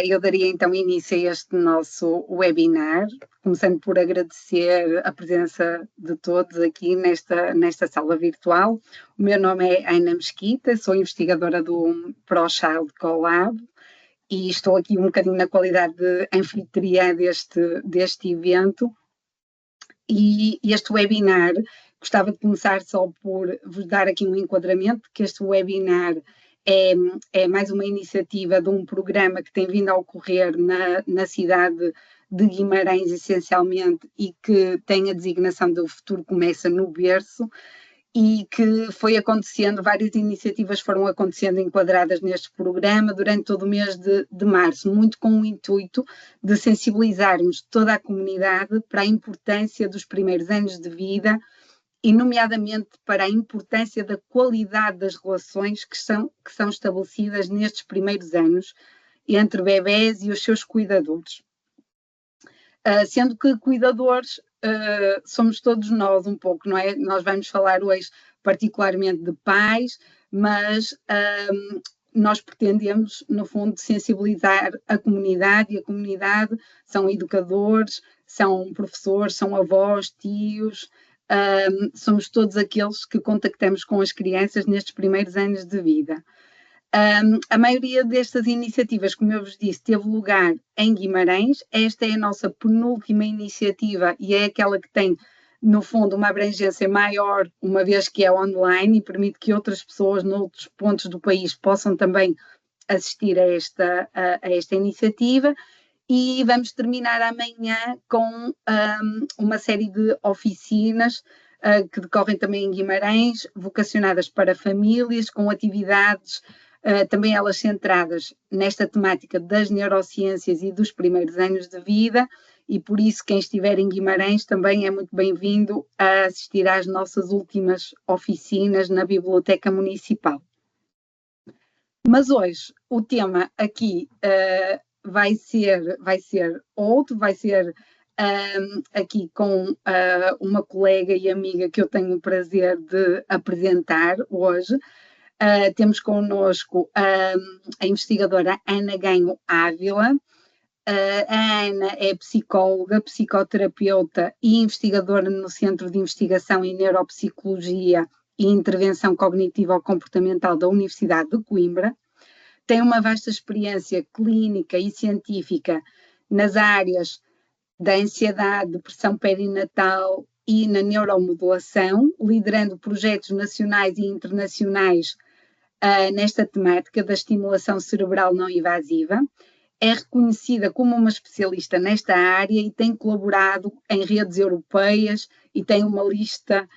Eu daria então início a este nosso webinar, começando por agradecer a presença de todos aqui nesta sala virtual. O meu nome é Ana Mesquita, sou investigadora do ProChild Collab e estou aqui um bocadinho na qualidade de anfitriã deste evento. E este webinar, gostava de começar só por vos dar aqui um enquadramento, que este webinar é mais uma iniciativa de um programa que tem vindo a ocorrer na cidade de Guimarães, essencialmente, e que tem a designação de O Futuro Começa no Berço, e que foi acontecendo, várias iniciativas foram acontecendo enquadradas neste programa durante todo o mês de março, muito com o intuito de sensibilizarmos toda a comunidade para a importância dos primeiros anos de vida e, nomeadamente, para a importância da qualidade das relações que são estabelecidas nestes primeiros anos entre bebés e os seus cuidadores. Sendo que cuidadores somos todos nós um pouco, não é? Nós vamos falar hoje particularmente de pais, mas nós pretendemos, no fundo, sensibilizar a comunidade, e a comunidade são educadores, são professores, são avós, tios, somos todos aqueles que contactamos com as crianças nestes primeiros anos de vida. A maioria destas iniciativas, como eu vos disse, teve lugar em Guimarães. Esta é a nossa penúltima iniciativa e é aquela que tem, no fundo, uma abrangência maior, uma vez que é online e permite que outras pessoas noutros pontos do país possam também assistir a esta iniciativa. E vamos terminar amanhã com uma série de oficinas que decorrem também em Guimarães, vocacionadas para famílias, com atividades também elas centradas nesta temática das neurociências e dos primeiros anos de vida, e por isso quem estiver em Guimarães também é muito bem-vindo a assistir às nossas últimas oficinas na Biblioteca Municipal. Mas hoje o tema aqui vai ser outro, vai ser aqui com uma colega e amiga que eu tenho o prazer de apresentar hoje. Temos connosco a investigadora Ana Ganho Ávila. A Ana é psicóloga, psicoterapeuta e investigadora no Centro de Investigação em Neuropsicologia e Intervenção Cognitivo-Comportamental da Universidade de Coimbra. Tem uma vasta experiência clínica e científica nas áreas da ansiedade, depressão perinatal e na neuromodulação, liderando projetos nacionais e internacionais nesta temática da estimulação cerebral não invasiva. É reconhecida como uma especialista nesta área e tem colaborado em redes europeias e tem uma lista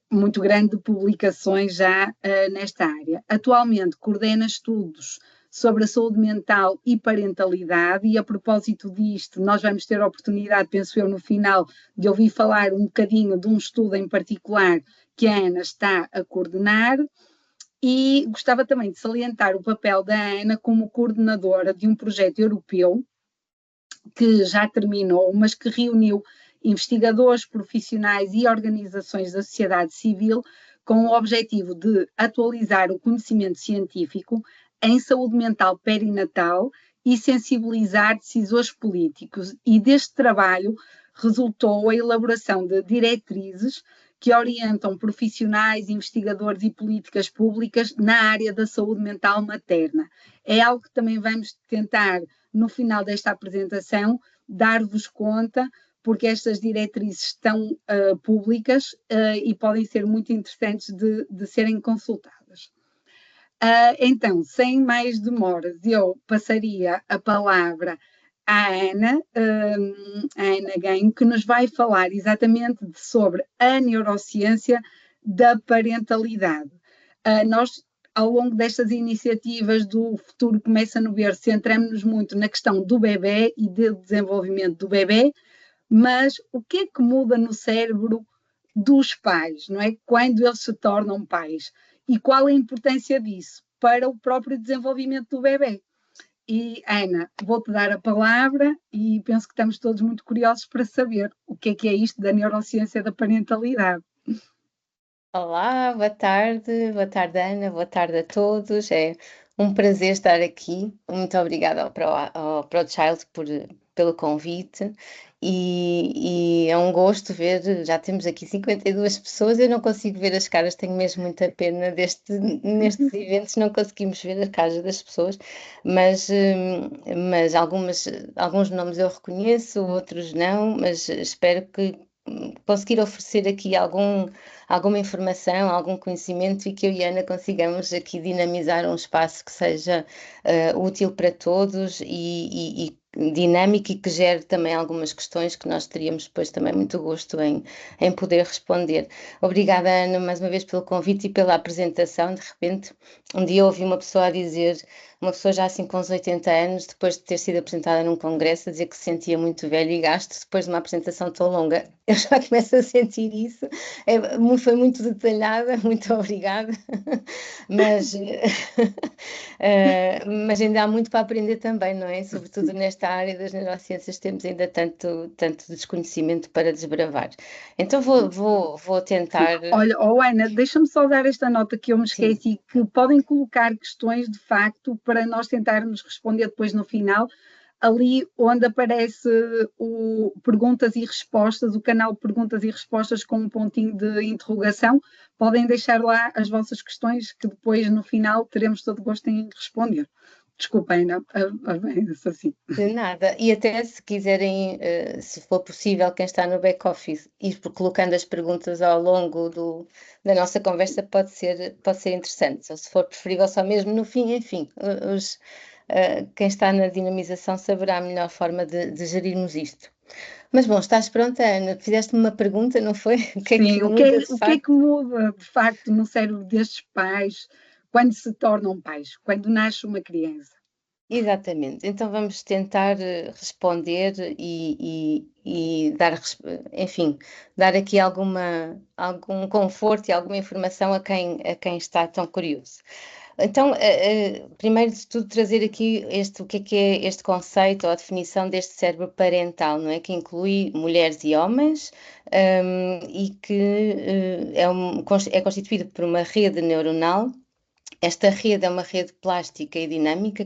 muito grande de publicações já nesta área. Atualmente coordena estudos sobre a saúde mental e parentalidade, e a propósito disto, nós vamos ter a oportunidade, penso eu, no final, de ouvir falar um bocadinho de um estudo em particular que a Ana está a coordenar. E gostava também de salientar o papel da Ana como coordenadora de um projeto europeu que já terminou, mas que reuniu investigadores, profissionais e organizações da sociedade civil com o objetivo de atualizar o conhecimento científico em saúde mental perinatal e sensibilizar decisores políticos. E deste trabalho resultou a elaboração de diretrizes que orientam profissionais, investigadores e políticas públicas na área da saúde mental materna. É algo que também vamos tentar, no final desta apresentação, dar-vos conta, porque estas diretrizes estão públicas e podem ser muito interessantes de serem consultadas. Então, sem mais demoras, eu passaria a palavra à Ana Ganho, que nos vai falar exatamente sobre a neurociência da parentalidade. Nós, ao longo destas iniciativas do Futuro Começa no Berço, centramos-nos muito na questão do bebê e do desenvolvimento do bebê, mas o que é que muda no cérebro dos pais, não é? Quando eles se tornam pais? E qual a importância disso para o próprio desenvolvimento do bebê? E, Ana, vou-te dar a palavra e penso que estamos todos muito curiosos para saber o que é isto da neurociência da parentalidade. Olá, boa tarde Ana, boa tarde a todos. É Um prazer estar aqui. Muito obrigada ao ProChild pelo convite. E é um gosto ver, já temos aqui 52 pessoas, eu não consigo ver as caras, tenho mesmo muita pena nestes eventos, não conseguimos ver as caras das pessoas, mas alguns nomes eu reconheço, outros não, mas espero que conseguir oferecer aqui alguma informação, algum conhecimento e que eu e a Ana consigamos aqui dinamizar um espaço que seja útil para todos e dinâmico e que gere também algumas questões que nós teríamos depois também muito gosto em poder responder. Obrigada, Ana, mais uma vez pelo convite e pela apresentação. De repente, um dia ouvi uma pessoa a dizer, uma pessoa já assim com uns 80 anos, depois de ter sido apresentada num congresso, a dizer que se sentia muito velho e gasto depois de uma apresentação tão longa. Eu já começo a sentir isso. Foi muito detalhada, muito obrigada. Mas, mas ainda há muito para aprender também, não é? Sobretudo nesta área das neurociências temos ainda tanto desconhecimento para desbravar. Então vou Sim. tentar. Olha, Ana, deixa-me só dar esta nota que eu me Sim, esqueci, que podem colocar questões de facto para nós tentarmos responder depois no final, ali onde aparece o perguntas e respostas, o canal Perguntas e Respostas com um pontinho de interrogação, podem deixar lá as vossas questões que depois no final teremos todo gosto em responder. Desculpem, Ana, assim. de nada. E até se quiserem, se for possível, quem está no back-office, ir colocando as perguntas ao longo da nossa conversa pode ser interessante. Ou se for preferível só mesmo no fim, enfim, quem está na dinamização saberá a melhor forma de gerirmos isto. Mas bom, estás pronta, Ana? Fizeste-me uma pergunta, não foi? O que é Sim, que muda de o que é facto? que muda de facto no cérebro destes pais quando se tornam pais, quando nasce uma criança? Exatamente. Então vamos tentar responder e dar, enfim, dar aqui algum conforto e alguma informação a quem está tão curioso. Então, primeiro de tudo, trazer aqui o que é este conceito ou a definição deste cérebro parental, não é? Que inclui mulheres e homens, e que é constituído por uma rede neuronal. Esta rede é uma rede plástica e dinâmica,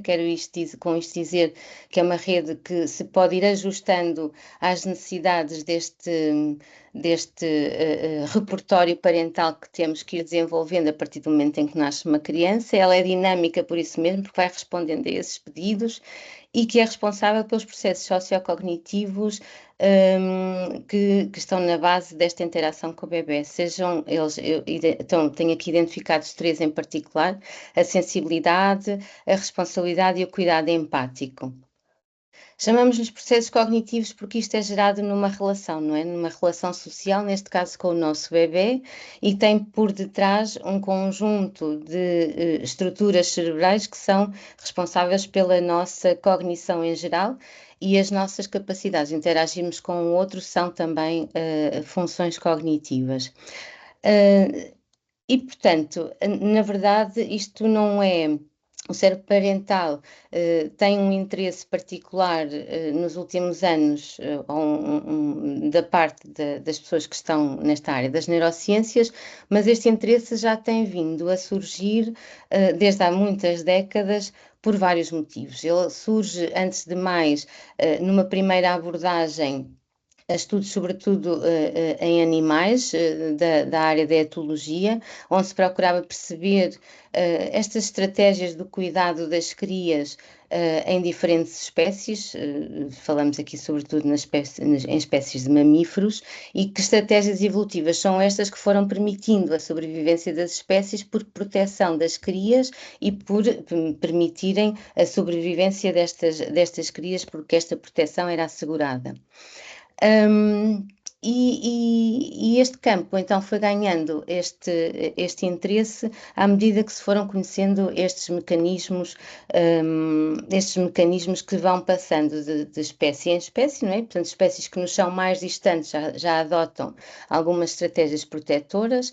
com isto dizer que é uma rede que se pode ir ajustando às necessidades deste repertório parental que temos que ir desenvolvendo a partir do momento em que nasce uma criança. Ela é dinâmica por isso mesmo, porque vai respondendo a esses pedidos e que é responsável pelos processos sociocognitivos que estão na base desta interação com o bebê. Sejam eles, então, tenho aqui identificados três em particular: a sensibilidade, a responsabilidade e o cuidado empático. Chamamos-lhes processos cognitivos porque isto é gerado numa relação, não é? Numa relação social, neste caso com o nosso bebê, e tem por detrás um conjunto de estruturas cerebrais que são responsáveis pela nossa cognição em geral e as nossas capacidades de interagirmos com o outro são também funções cognitivas. E, portanto, na verdade, isto não é. O cérebro parental tem um interesse particular nos últimos anos da parte das pessoas que estão nesta área das neurociências, mas este interesse já tem vindo a surgir desde há muitas décadas por vários motivos. Ele surge, antes de mais, numa primeira abordagem a estudos, sobretudo em animais, da área da etologia, onde se procurava perceber estas estratégias do cuidado das crias em diferentes espécies, falamos aqui sobretudo em espécies de mamíferos, e que estratégias evolutivas são estas que foram permitindo a sobrevivência das espécies por proteção das crias e por permitirem a sobrevivência destas crias, porque esta proteção era assegurada. Um, e este campo então foi ganhando este interesse à medida que se foram conhecendo estes mecanismos que vão passando de espécie em espécie, não é? Portanto, espécies que nos são mais distantes já adotam algumas estratégias protetoras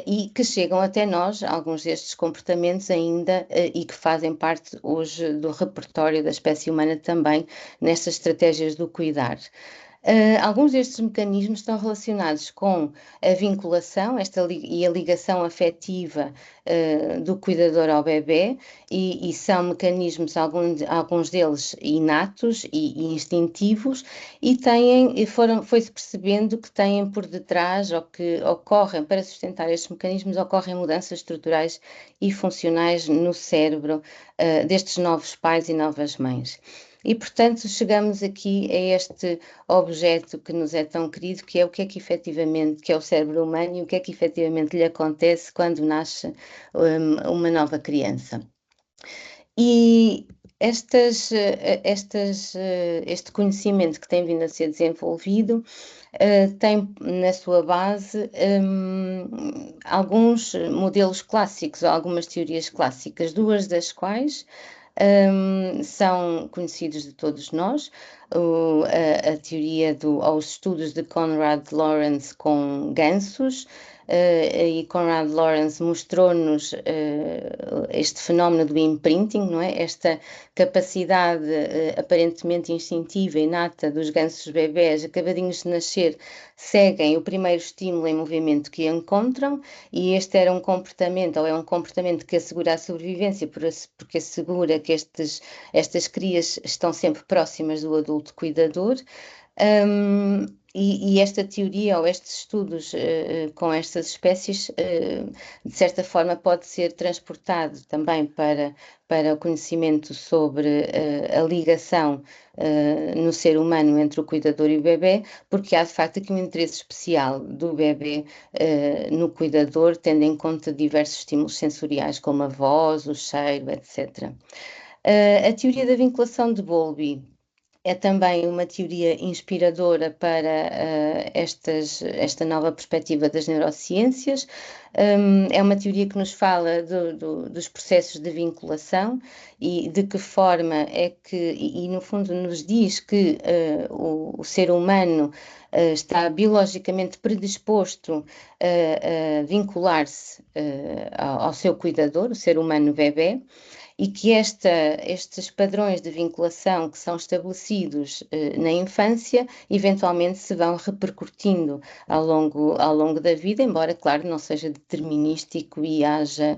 e que chegam até nós, alguns destes comportamentos ainda, e que fazem parte hoje do repertório da espécie humana também, nestas estratégias do cuidar. Alguns destes mecanismos estão relacionados com a vinculação e a ligação afetiva do cuidador ao bebê, e são mecanismos, alguns deles inatos e instintivos, e foi-se percebendo que têm por detrás, ou que ocorrem, para sustentar estes mecanismos, ocorrem mudanças estruturais e funcionais no cérebro destes novos pais e novas mães. E, portanto, chegamos aqui a este objeto que nos é tão querido, que é o que é que efetivamente, que é o cérebro humano, e o que é que efetivamente lhe acontece quando nasce uma nova criança. E este conhecimento que tem vindo a ser desenvolvido tem na sua base alguns modelos clássicos, ou algumas teorias clássicas, duas das quais são conhecidos de todos nós, a teoria aos estudos de Konrad Lorenz com gansos, e Konrad Lorenz mostrou-nos este fenómeno do imprinting, não é? Esta capacidade aparentemente instintiva e inata dos gansos bebés, acabadinhos de nascer, seguem o primeiro estímulo em movimento que encontram, e este era um comportamento, ou é um comportamento que assegura a sobrevivência, porque assegura que estas crias estão sempre próximas do adulto cuidador. E esta teoria, ou estes estudos com estas espécies, de certa forma pode ser transportado também para o conhecimento sobre a ligação no ser humano entre o cuidador e o bebê, porque há de facto aqui um interesse especial do bebê no cuidador, tendo em conta diversos estímulos sensoriais, como a voz, o cheiro, etc. A teoria da vinculação de Bowlby é também uma teoria inspiradora para esta nova perspectiva das neurociências. É uma teoria que nos fala dos processos de vinculação e de que forma é que, e no fundo nos diz que o ser humano está biologicamente predisposto a vincular-se ao seu cuidador, o ser humano bebê, e que estes padrões de vinculação que são estabelecidos na infância, eventualmente se vão repercutindo ao longo da vida, embora, claro, não seja determinístico e haja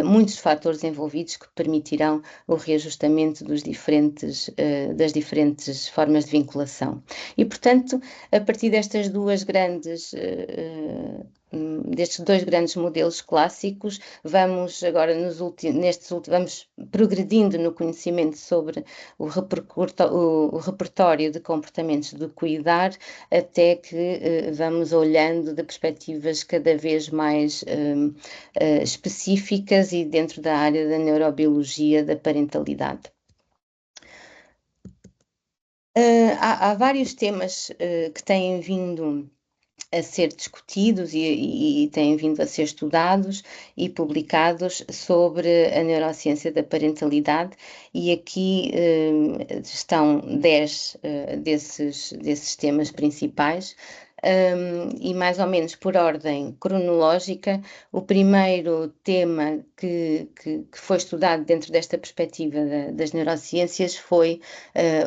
muitos fatores envolvidos que permitirão o reajustamento das diferentes formas de vinculação. E, portanto, a partir destes dois grandes modelos clássicos, vamos agora vamos progredindo no conhecimento sobre o repertório de comportamentos de cuidar, até que vamos olhando de perspectivas cada vez mais específicas e dentro da área da neurobiologia da parentalidade. Há vários temas que têm vindo a ser discutidos e têm vindo a ser estudados e publicados sobre a neurociência da parentalidade, e aqui estão 10 desses temas principais. E mais ou menos por ordem cronológica, o primeiro tema que foi estudado dentro desta perspectiva das neurociências foi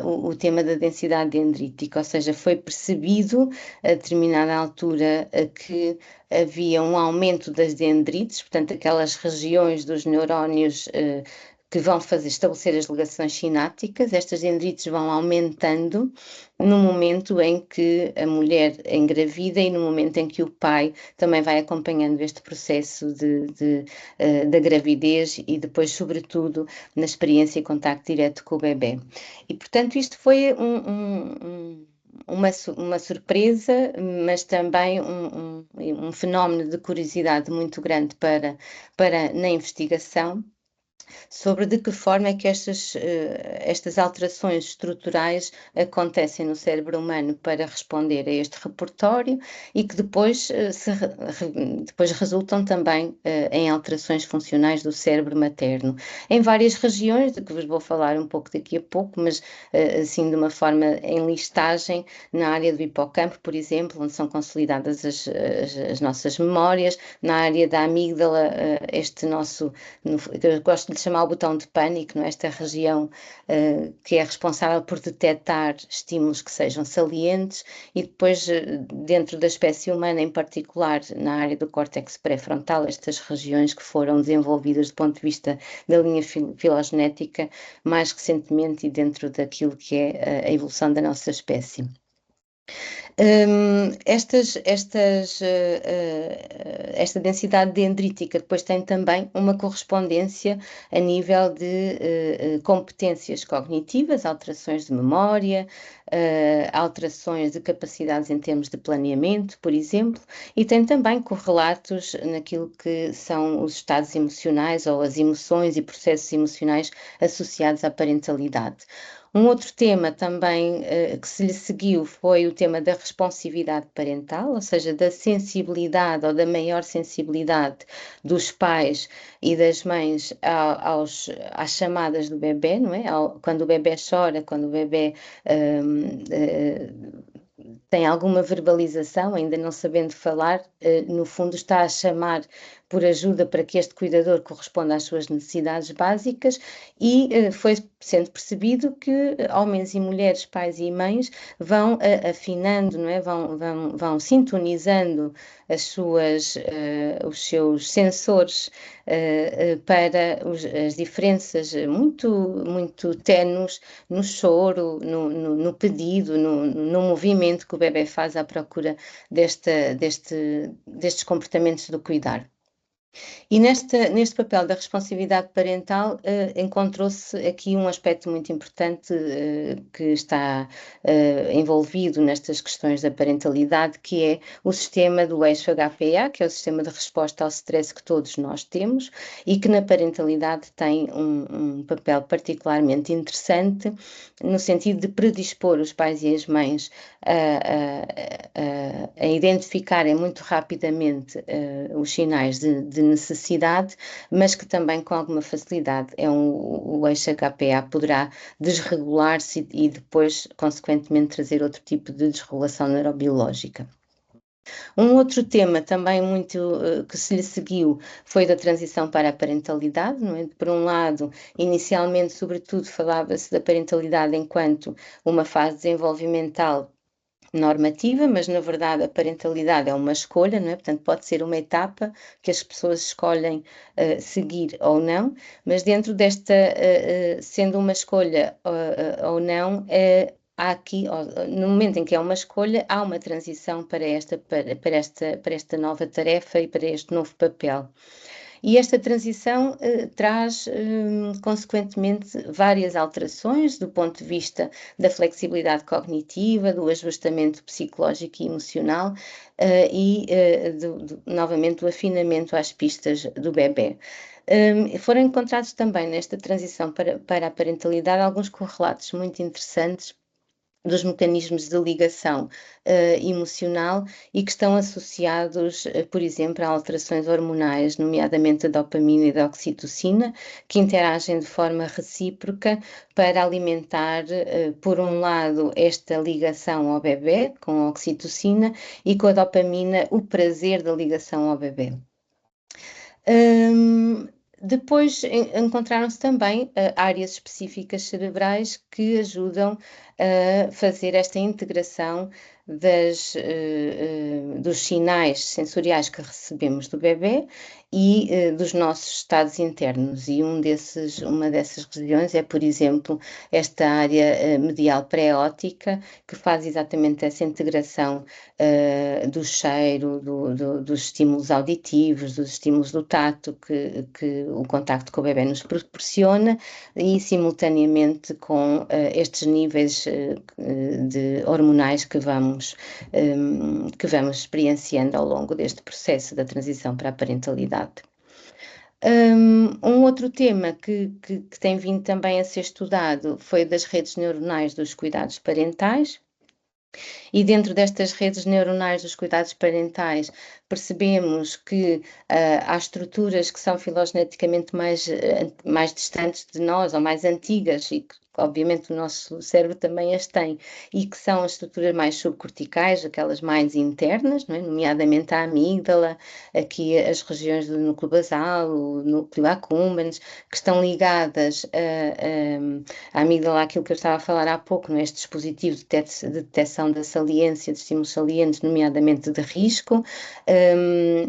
o tema da densidade dendrítica, ou seja, foi percebido a determinada altura que havia um aumento das dendrites, portanto aquelas regiões dos neurónios que vão estabelecer as ligações sinápticas. Estas dendrites vão aumentando no momento em que a mulher engravida e no momento em que o pai também vai acompanhando este processo da gravidez, e depois, sobretudo, na experiência e contacto direto com o bebê. E, portanto, isto foi uma surpresa, mas também um fenómeno de curiosidade muito grande na investigação, sobre de que forma é que estas alterações estruturais acontecem no cérebro humano para responder a este repertório, e que depois resultam também em alterações funcionais do cérebro materno, em várias regiões, de que vos vou falar um pouco daqui a pouco, mas assim de uma forma em listagem, na área do hipocampo, por exemplo, onde são consolidadas as nossas memórias, na área da amígdala, eu gosto gosto de lhe chamar o botão de pânico, não é? Esta região que é responsável por detectar estímulos que sejam salientes, e depois, dentro da espécie humana, em particular na área do córtex pré-frontal, estas regiões que foram desenvolvidas do ponto de vista da linha filogenética mais recentemente e dentro daquilo que é a evolução da nossa espécie. Esta densidade dendrítica depois tem também uma correspondência a nível de competências cognitivas, alterações de memória, alterações de capacidades em termos de planeamento, por exemplo, e tem também correlatos naquilo que são os estados emocionais ou as emoções e processos emocionais associados à parentalidade. Um outro tema também que se lhe seguiu foi o tema da responsividade parental, ou seja, da sensibilidade ou da maior sensibilidade dos pais e das mães às chamadas do bebê, não é? Quando o bebê chora, quando o bebê tem alguma verbalização, ainda não sabendo falar, no fundo está a chamar por ajuda para que este cuidador corresponda às suas necessidades básicas, e foi sendo percebido que homens e mulheres, pais e mães, vão afinando, não é? Vão sintonizando os seus sensores para as diferenças muito ténues no choro, no pedido, no movimento que o bebê faz à procura destes comportamentos do cuidar. E neste papel da responsabilidade parental encontrou-se aqui um aspecto muito importante que está envolvido nestas questões da parentalidade, que é o sistema do eixo HPA, que é o sistema de resposta ao stress que todos nós temos e que na parentalidade tem um papel particularmente interessante no sentido de predispor os pais e as mães a identificarem muito rapidamente os sinais de necessidade, mas que também com alguma facilidade o eixo HPA poderá desregular-se e depois, consequentemente, trazer outro tipo de desregulação neurobiológica. Um outro tema também muito que se lhe seguiu foi da transição para a parentalidade, não é? Por um lado, inicialmente, sobretudo, falava-se da parentalidade enquanto uma fase desenvolvimental normativa, mas na verdade a parentalidade é uma escolha, não é? Portanto, pode ser uma etapa que as pessoas escolhem seguir ou não, mas dentro desta, sendo uma escolha ou não, há aqui, no momento em que é uma escolha, há uma transição para esta nova tarefa e para este novo papel. E esta transição traz, consequentemente, várias alterações do ponto de vista da flexibilidade cognitiva, do ajustamento psicológico e emocional novamente, do afinamento às pistas do bebê. Foram encontrados também nesta transição para a parentalidade alguns correlatos muito interessantes dos mecanismos de ligação emocional e que estão associados, por exemplo, a alterações hormonais, nomeadamente a dopamina e da oxitocina, que interagem de forma recíproca para alimentar, por um lado, esta ligação ao bebê com a oxitocina e com a dopamina o prazer da ligação ao bebê. Depois encontraram-se também áreas específicas cerebrais que ajudam a fazer esta integração dos sinais sensoriais que recebemos do bebê e dos nossos estados internos. E uma dessas regiões é, por exemplo, esta área medial pré-óptica, que faz exatamente essa integração do cheiro, dos estímulos auditivos, dos estímulos do tato que o contacto com o bebê nos proporciona, e simultaneamente com estes níveis hormonais que vamos experienciando ao longo deste processo da transição para a parentalidade. Um outro tema que tem vindo também a ser estudado foi das redes neuronais dos cuidados parentais. E dentro destas redes neuronais dos cuidados parentais percebemos que há estruturas que são filogeneticamente mais distantes de nós ou mais antigas e que obviamente o nosso cérebro também as tem, e que são as estruturas mais subcorticais, aquelas mais internas, não é? Nomeadamente a amígdala, aqui as regiões do núcleo basal, o núcleo accumbens, que estão ligadas à amígdala, aquilo que eu estava a falar há pouco, não é? Este dispositivo de detecção da saliência, de estímulos salientes, nomeadamente de risco,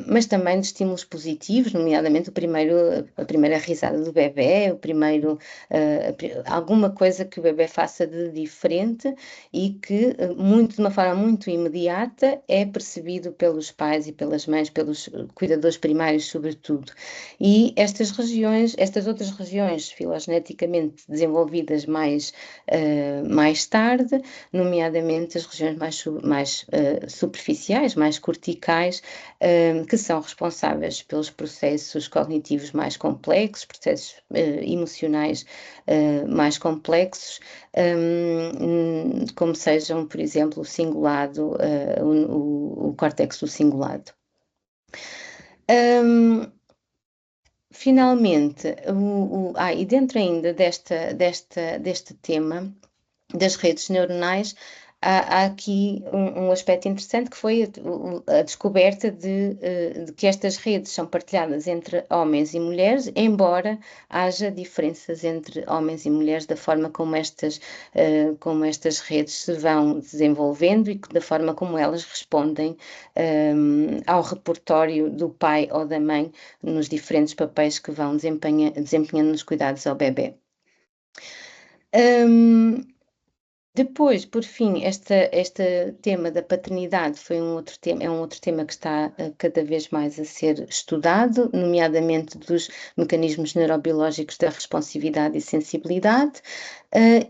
mas também de estímulos positivos, nomeadamente a primeira risada do bebê, alguma coisa que o bebê faça de diferente e que, de uma forma muito imediata, é percebido pelos pais e pelas mães, pelos cuidadores primários, sobretudo. E estas outras regiões filogeneticamente desenvolvidas mais tarde, nomeadamente as regiões mais superficiais, mais corticais, que são responsáveis pelos processos cognitivos mais complexos, processos emocionais mais complexos, como sejam, por exemplo, o cingulado, o córtex do cingulado. Finalmente, e dentro ainda deste tema das redes neuronais, há aqui um aspecto interessante, que foi a descoberta de que estas redes são partilhadas entre homens e mulheres, embora haja diferenças entre homens e mulheres da forma como estas redes se vão desenvolvendo e da forma como elas respondem ao repertório do pai ou da mãe nos diferentes papéis que vão desempenhando nos cuidados ao bebê. Depois, por fim, este tema da paternidade é um outro tema que está cada vez mais a ser estudado, nomeadamente dos mecanismos neurobiológicos da responsividade e sensibilidade,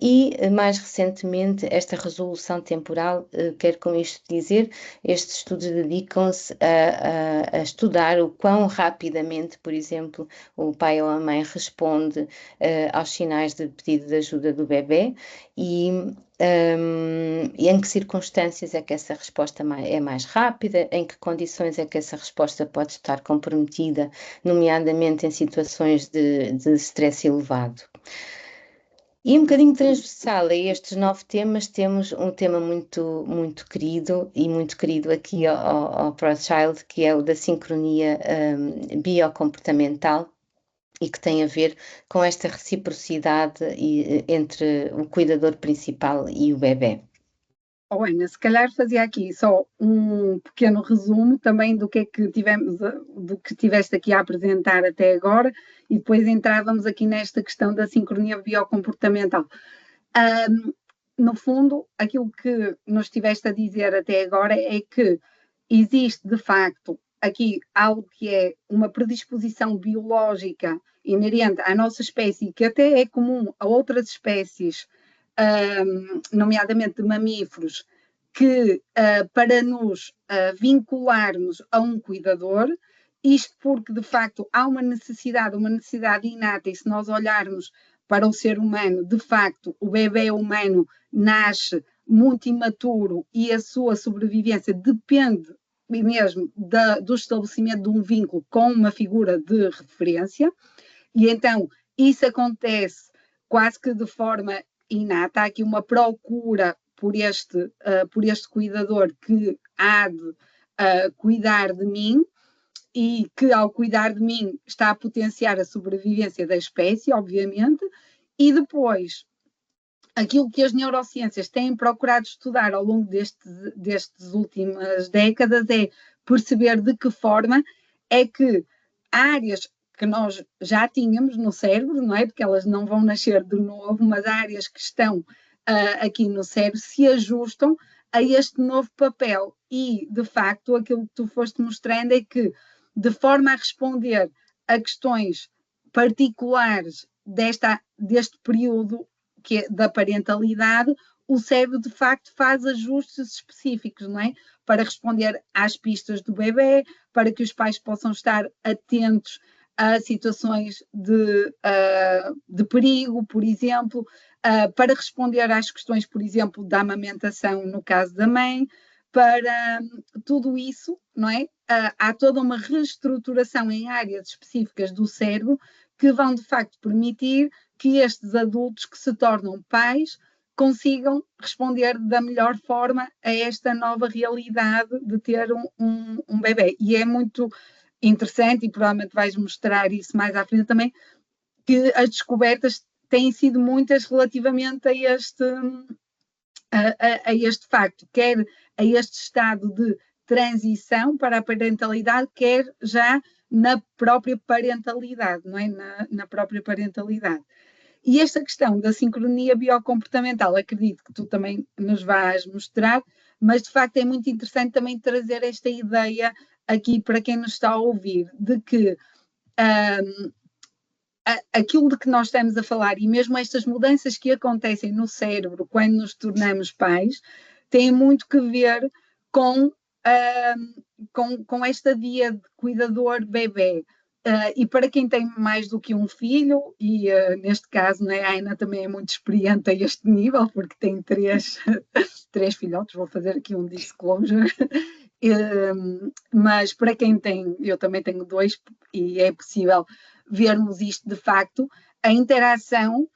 e mais recentemente esta resolução temporal. Quero com isto dizer, estes estudos dedicam-se a estudar o quão rapidamente, por exemplo, o pai ou a mãe responde aos sinais de pedido de ajuda do bebê, e em que circunstâncias é que essa resposta é mais rápida, em que condições é que essa resposta pode estar comprometida, nomeadamente em situações de stress elevado. E um bocadinho transversal a estes 9 temas, temos um tema muito, muito querido aqui ao ProChild, que é o da sincronia biocomportamental, e que tem a ver com esta reciprocidade entre o cuidador principal e o bebê. Ana, se calhar fazia aqui só um pequeno resumo também do que tiveste aqui a apresentar até agora, e depois entrávamos aqui nesta questão da sincronia biocomportamental. No fundo, aquilo que nos estiveste a dizer até agora é que existe, de facto, aqui algo que é uma predisposição biológica inerente à nossa espécie, que até é comum a outras espécies, nomeadamente de mamíferos, que para nos vincularmos a um cuidador, isto porque de facto há uma necessidade inata, e se nós olharmos para o ser humano, de facto o bebê humano nasce muito imaturo e a sua sobrevivência depende mesmo do estabelecimento de um vínculo com uma figura de referência, e então isso acontece quase que de forma inata. Há aqui uma procura por este cuidador que há de cuidar de mim, e que ao cuidar de mim está a potenciar a sobrevivência da espécie, obviamente. E depois, aquilo que as neurociências têm procurado estudar ao longo destas últimas décadas é perceber de que forma é que áreas que nós já tínhamos no cérebro, não é? Porque elas não vão nascer de novo, mas áreas que estão aqui no cérebro se ajustam a este novo papel. E, de facto, aquilo que tu foste mostrando é que, de forma a responder a questões particulares deste período da parentalidade, o cérebro de facto faz ajustes específicos, não é? Para responder às pistas do bebê, para que os pais possam estar atentos a situações de perigo, por exemplo, para responder às questões, por exemplo, da amamentação no caso da mãe. Para tudo isso, não é? Há toda uma reestruturação em áreas específicas do cérebro que vão de facto permitir que estes adultos que se tornam pais consigam responder da melhor forma a esta nova realidade de ter um bebê. E é muito interessante, e provavelmente vais mostrar isso mais à frente também, que as descobertas têm sido muitas relativamente a este facto, quer a este estado de transição para a parentalidade, quer já na própria parentalidade, não é? Na própria parentalidade. E esta questão da sincronia biocomportamental, acredito que tu também nos vais mostrar, mas de facto é muito interessante também trazer esta ideia aqui para quem nos está a ouvir, de que aquilo de que nós estamos a falar e mesmo estas mudanças que acontecem no cérebro quando nos tornamos pais, têm muito que ver com esta dia de cuidador-bebê. E para quem tem mais do que um filho, e neste caso, né, a Ana também é muito experiente a este nível, porque tem três filhotes, vou fazer aqui um disclosure, mas para quem tem, eu também tenho 2, e é possível vermos isto de facto, a interação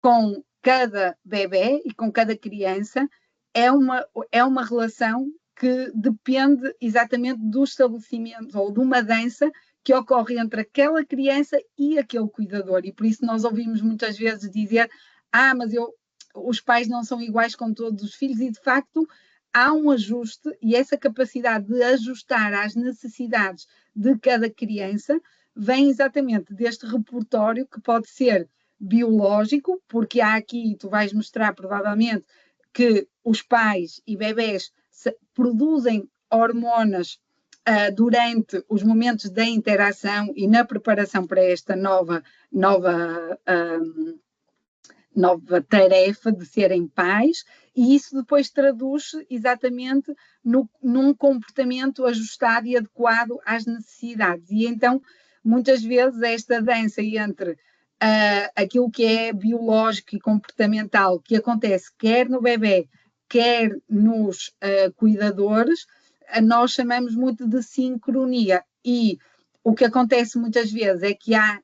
com cada bebê e com cada criança é uma relação que depende exatamente do estabelecimento ou de uma dança que ocorre entre aquela criança e aquele cuidador. E por isso nós ouvimos muitas vezes dizer: mas os pais não são iguais com todos os filhos, e de facto há um ajuste, e essa capacidade de ajustar às necessidades de cada criança vem exatamente deste repertório que pode ser biológico, porque há aqui, tu vais mostrar provavelmente, que os pais e bebés produzem hormonas durante os momentos da interação e na preparação para esta nova tarefa de serem pais, e isso depois traduz-se exatamente num comportamento ajustado e adequado às necessidades. E então, muitas vezes, esta dança entre aquilo que é biológico e comportamental, que acontece quer no bebê, quer nos cuidadores, nós chamamos muito de sincronia. E o que acontece muitas vezes é que há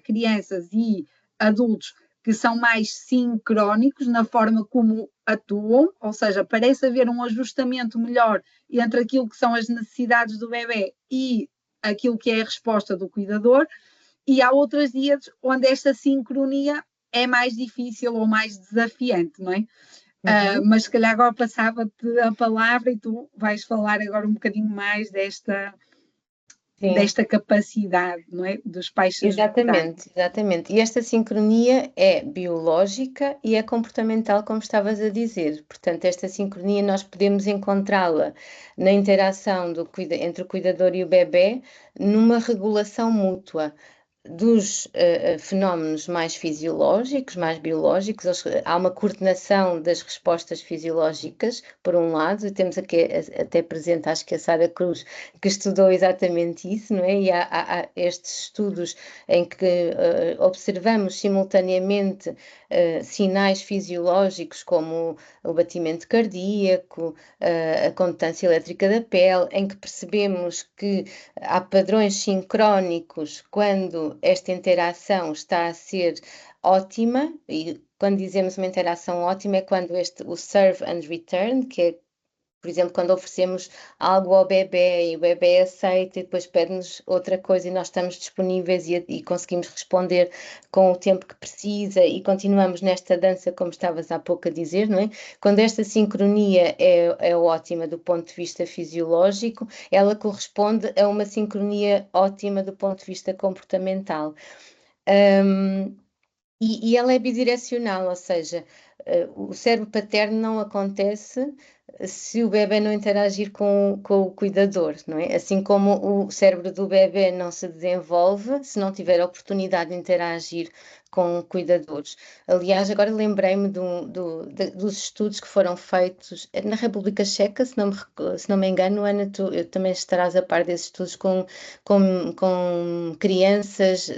crianças e adultos que são mais sincrónicos na forma como atuam, ou seja, parece haver um ajustamento melhor entre aquilo que são as necessidades do bebê e aquilo que é a resposta do cuidador, e há outros dias onde esta sincronia é mais difícil ou mais desafiante, não é? Mas se calhar agora passava-te a palavra e tu vais falar agora um bocadinho mais desta capacidade, não é? Dos pais se ajustarem. Exatamente. E esta sincronia é biológica e é comportamental, como estavas a dizer. Portanto, esta sincronia nós podemos encontrá-la na interação entre o cuidador e o bebê, numa regulação mútua dos fenómenos mais fisiológicos, mais biológicos. Há uma coordenação das respostas fisiológicas, por um lado, e temos aqui até presente, acho que a Sara Cruz, que estudou exatamente isso, não é? E há estes estudos em que observamos simultaneamente sinais fisiológicos como o batimento cardíaco, a condutância elétrica da pele, em que percebemos que há padrões sincrónicos quando esta interação está a ser ótima, e quando dizemos uma interação ótima é quando o serve and return, que é, por exemplo, quando oferecemos algo ao bebê e o bebê aceita e depois pede-nos outra coisa e nós estamos disponíveis e conseguimos responder com o tempo que precisa e continuamos nesta dança, como estavas há pouco a dizer, não é? Quando esta sincronia é ótima do ponto de vista fisiológico, ela corresponde a uma sincronia ótima do ponto de vista comportamental. E ela é bidirecional, ou seja, o cérebro paterno não acontece se o bebê não interagir com o cuidador, não é? Assim como o cérebro do bebê não se desenvolve se não tiver a oportunidade de interagir com cuidadores. Aliás, agora lembrei-me dos estudos que foram feitos na República Checa, se não me engano, Ana, tu também estarás a par desses estudos com crianças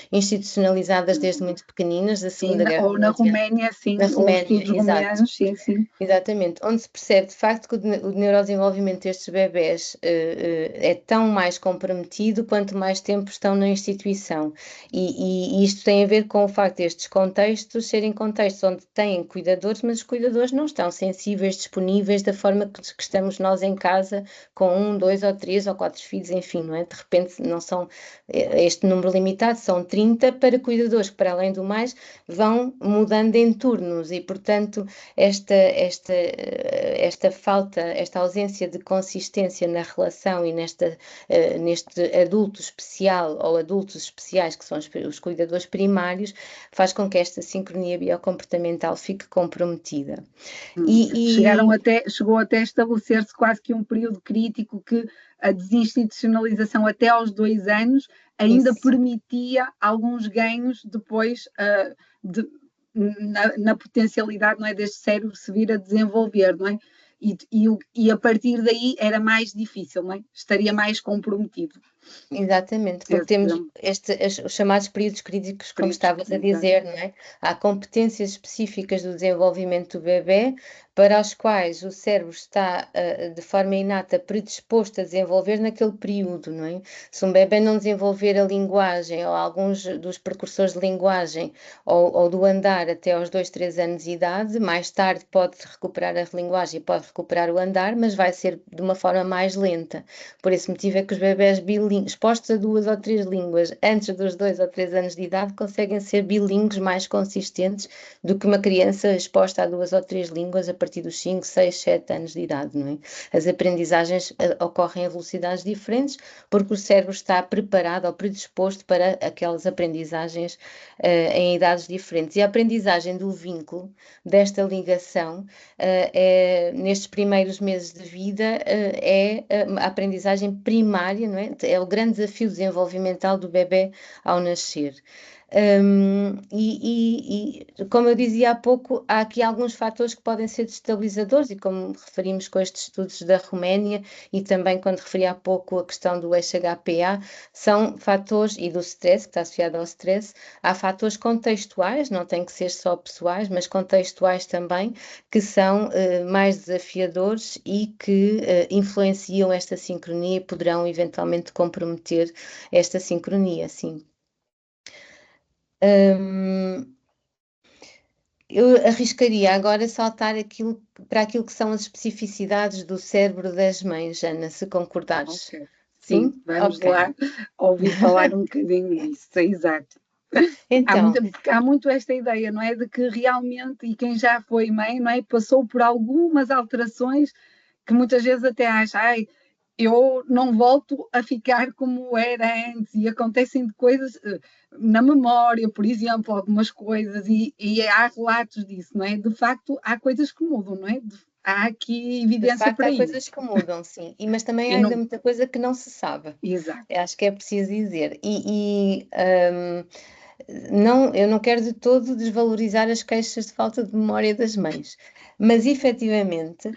institucionalizadas desde muito pequeninas, da Segunda Guerra Mundial. Ou na Roménia, sim, na Roménia, os estudos roménios, sim. Exatamente, onde se percebe de facto que o neurodesenvolvimento destes bebés é tão mais comprometido quanto mais tempo estão na instituição. E isto tem a ver com o facto destes contextos serem contextos onde têm cuidadores, mas os cuidadores não estão sensíveis, disponíveis da forma que estamos nós em casa, com 1, 2 ou 3 ou 4 filhos, enfim, não é? De repente não são este número limitado, são 30 para cuidadores que, para além do mais, vão mudando em turnos e, portanto, esta falta, esta ausência de consistência na relação e neste adulto especial ou adultos especiais, que são os cuidadores primários, faz com que esta sincronia biocomportamental fique comprometida. Chegou até a estabelecer-se quase que um período crítico que a desinstitucionalização até aos 2 anos ainda permitia alguns ganhos depois na potencialidade, não é, deste cérebro se vir a desenvolver, não é? E a partir daí era mais difícil, não é? Estaria mais comprometido. Exatamente, porque temos os chamados períodos críticos, como estavas a dizer, não é? Há competências específicas do desenvolvimento do bebê para as quais o cérebro está de forma inata predisposto a desenvolver naquele período, não é? Se um bebê não desenvolver a linguagem ou alguns dos precursores de linguagem ou do andar até aos 2, 3 anos de idade, mais tarde pode recuperar a linguagem e pode recuperar o andar, mas vai ser de uma forma mais lenta. Por esse motivo é que os bebés expostos a 2 ou 3 línguas antes dos 2 ou 3 anos de idade conseguem ser bilíngues mais consistentes do que uma criança exposta a 2 ou 3 línguas a partir dos 5, 6, 7 anos de idade, não é? As aprendizagens ocorrem a velocidades diferentes porque o cérebro está preparado ou predisposto para aquelas aprendizagens em idades diferentes. E a aprendizagem do vínculo, desta ligação, nestes primeiros meses de vida, é a aprendizagem primária, não é? É o grande desafio desenvolvimental do bebê ao nascer. Como eu dizia há pouco, há aqui alguns fatores que podem ser destabilizadores, e como referimos com estes estudos da Roménia e também quando referi há pouco a questão do eixo-HPA, são fatores, e do stress, que está associado ao stress, há fatores contextuais, não tem que ser só pessoais, mas contextuais também, que são mais desafiadores e que influenciam esta sincronia e poderão eventualmente comprometer esta sincronia, sim. Eu arriscaria agora saltar para aquilo que são as especificidades do cérebro das mães, Ana, se concordares. Okay. Sim, vamos lá ouvir falar um bocadinho disso, é exato. Então, há muito esta ideia, não é? De que realmente, e quem já foi mãe, não é? Passou por algumas alterações que muitas vezes até acha, eu não volto a ficar como era antes, e acontecem coisas na memória, por exemplo, algumas coisas, e há relatos disso, não é? De facto, há coisas que mudam, não é? Há aqui evidência para há isso. coisas que mudam, sim, mas também há ainda muita coisa que não se sabe. Exato. Acho que é preciso dizer. Não, eu não quero de todo desvalorizar as queixas de falta de memória das mães, mas efetivamente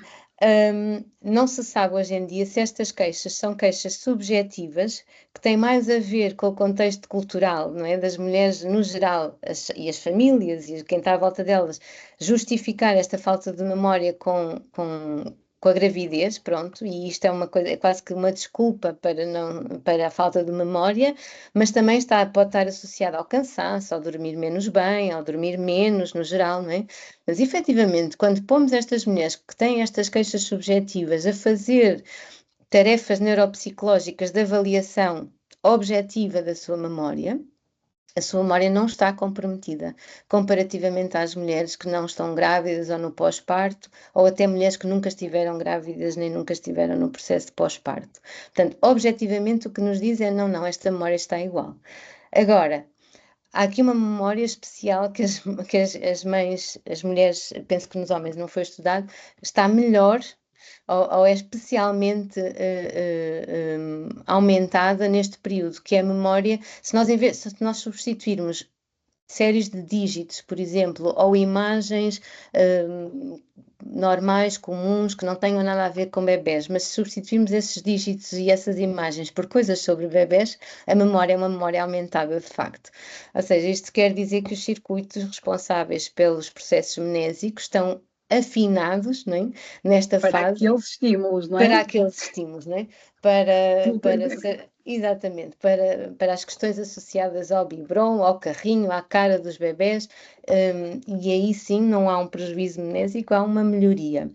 não se sabe hoje em dia se estas queixas são queixas subjetivas, que têm mais a ver com o contexto cultural, não é? Das mulheres no geral e as famílias e quem está à volta delas, justificar esta falta de memória com a gravidez, pronto, e isto é uma coisa, é quase que uma desculpa para a falta de memória, mas também pode estar associada ao cansaço, ao dormir menos bem, ao dormir menos no geral, não é? Mas efetivamente, quando pomos estas mulheres que têm estas queixas subjetivas a fazer tarefas neuropsicológicas de avaliação objetiva da sua memória, a sua memória não está comprometida, comparativamente às mulheres que não estão grávidas ou no pós-parto, ou até mulheres que nunca estiveram grávidas nem nunca estiveram no processo de pós-parto. Portanto, objetivamente o que nos diz é não, esta memória está igual. Agora, há aqui uma memória especial que as mães, as mulheres, penso que nos homens não foi estudado, está melhor ou é especialmente aumentada neste período, que é a memória, se nós substituirmos séries de dígitos, por exemplo, ou imagens normais, comuns, que não tenham nada a ver com bebés, mas se substituirmos esses dígitos e essas imagens por coisas sobre bebés, a memória é uma memória aumentada de facto. Ou seja, isto quer dizer que os circuitos responsáveis pelos processos mnésicos estão afinados, não é? Nesta para fase. Aqueles estímulos, não é? Para aqueles estímulos, não é? Para Exatamente, para as questões associadas ao biberon, ao carrinho, à cara dos bebés, e aí sim não há um prejuízo mnésico, há uma melhoria.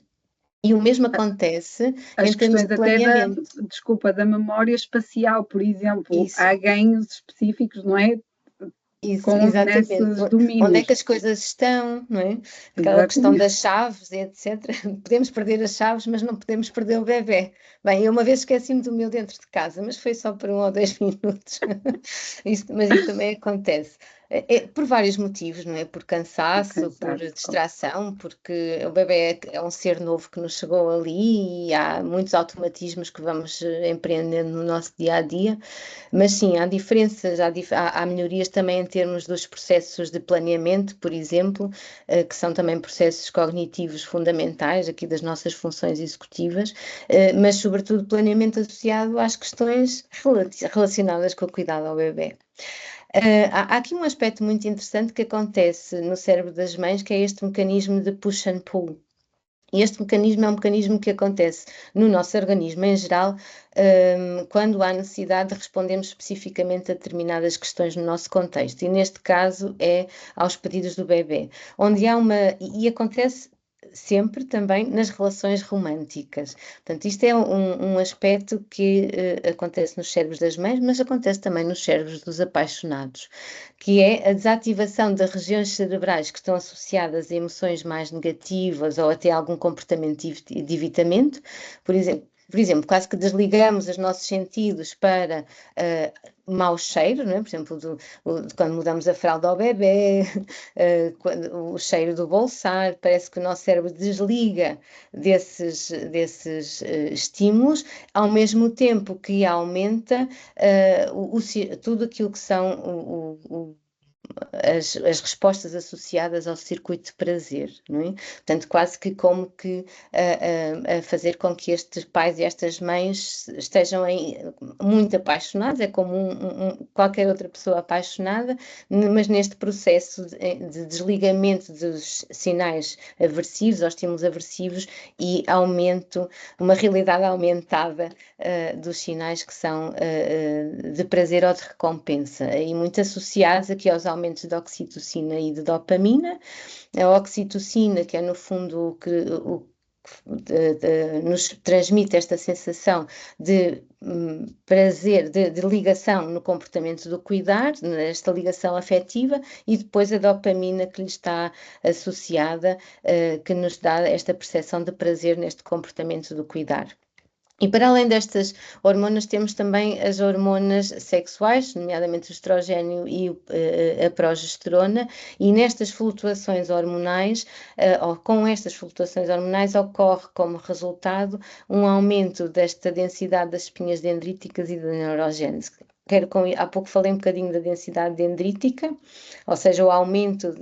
E o mesmo acontece As em termos questões de até planeamento. desculpa, da memória espacial, por exemplo, Isso. há ganhos específicos, não é? Isso, Com, exatamente. nesses Onde é que domínios. as coisas estão, não é? Aquela questão Exatamente. das chaves, etc. Podemos perder as chaves, mas não podemos perder o bebê. Bem, eu uma vez esqueci-me do meu dentro de casa, mas foi só por 1 ou 2 minutos. Mas isso também acontece. Por vários motivos, não é? Por cansaço, por Exato. distração, porque o bebê é um ser novo que nos chegou ali e há muitos automatismos que vamos empreendendo no nosso dia a dia. Mas sim, há diferenças, há melhorias também em termos dos processos de planeamento, por exemplo, que são também processos cognitivos fundamentais aqui das nossas funções executivas, mas sobretudo planeamento associado às questões relacionadas com o cuidado ao bebê. Há aqui um aspecto muito interessante que acontece no cérebro das mães, que é este mecanismo de push and pull. E este mecanismo é um mecanismo que acontece no nosso organismo em geral, quando há necessidade de respondermos especificamente a determinadas questões no nosso contexto. E neste caso é aos pedidos do bebê, onde há e acontece sempre também nas relações românticas. Portanto, isto é um aspecto que acontece nos cérebros das mães, mas acontece também nos cérebros dos apaixonados, que é a desativação das regiões cerebrais que estão associadas a emoções mais negativas ou até algum comportamento de evitamento. Por exemplo, quase que desligamos os nossos sentidos para mau cheiro, não é? Por exemplo, quando mudamos a fralda ao bebê, o cheiro do bolsar, parece que o nosso cérebro desliga desses estímulos, ao mesmo tempo que aumenta tudo aquilo que são as respostas associadas ao circuito de prazer, não é? Portanto, quase que como que a fazer com que estes pais e estas mães estejam muito apaixonados, é como qualquer outra pessoa apaixonada, mas neste processo de desligamento dos sinais aversivos, aos estímulos aversivos e uma realidade aumentada dos sinais que são de prazer ou de recompensa, e muito associados aqui aos aumentos de oxitocina e de dopamina. A oxitocina, que é no fundo o que nos transmite esta sensação de prazer, de ligação no comportamento do cuidar, esta ligação afetiva, e depois a dopamina que lhe está associada, que nos dá esta percepção de prazer neste comportamento do cuidar. E para além destas hormonas, temos também as hormonas sexuais, nomeadamente o estrogênio e a progesterona, e nestas flutuações hormonais, ou com estas flutuações hormonais, ocorre como resultado um aumento desta densidade das espinhas dendríticas e da neurogênese. Há pouco falei um bocadinho da densidade dendrítica, ou seja, o aumento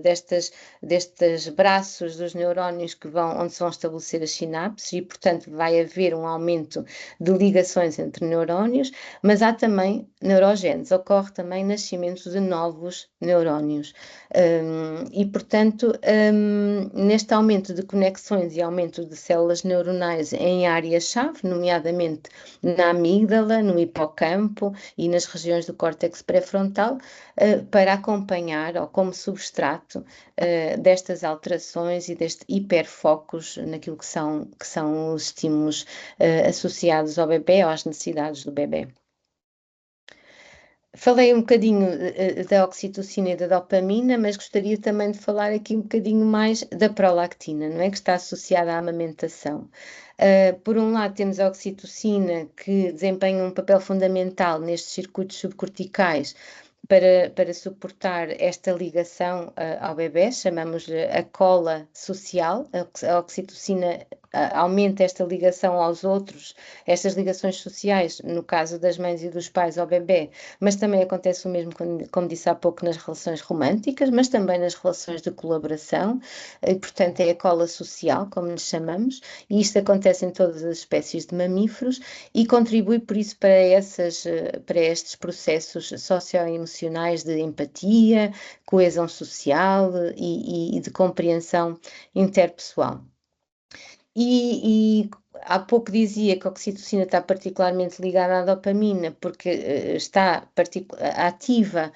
destes braços dos neurónios onde se vão estabelecer as sinapses, e, portanto, vai haver um aumento de ligações entre neurónios, mas há também neurogênese, ocorre também nascimento de novos neurónios. E, portanto, neste aumento de conexões e aumento de células neuronais em áreas-chave, nomeadamente na amígdala, no hipocampo e nas regiões do córtex pré-frontal, para acompanhar ou como substrato destas alterações e deste hiperfocos naquilo que são os estímulos associados ao bebê ou às necessidades do bebê. Falei um bocadinho da oxitocina e da dopamina, mas gostaria também de falar aqui um bocadinho mais da prolactina, não é? Que está associada à amamentação. Por um lado, temos a oxitocina, que desempenha um papel fundamental nestes circuitos subcorticais para suportar esta ligação ao bebê, chamamos-lhe a cola social. A oxitocina aumenta esta ligação aos outros, estas ligações sociais, no caso das mães e dos pais ao bebê, mas também acontece o mesmo, como disse há pouco, nas relações românticas, mas também nas relações de colaboração, e, portanto, é a cola social, como lhe chamamos, e isto acontece em todas as espécies de mamíferos e contribui, por isso, para estes processos socioemocionais de empatia, coesão social e de compreensão interpessoal. E há pouco dizia que a oxitocina está particularmente ligada à dopamina, porque está ativa,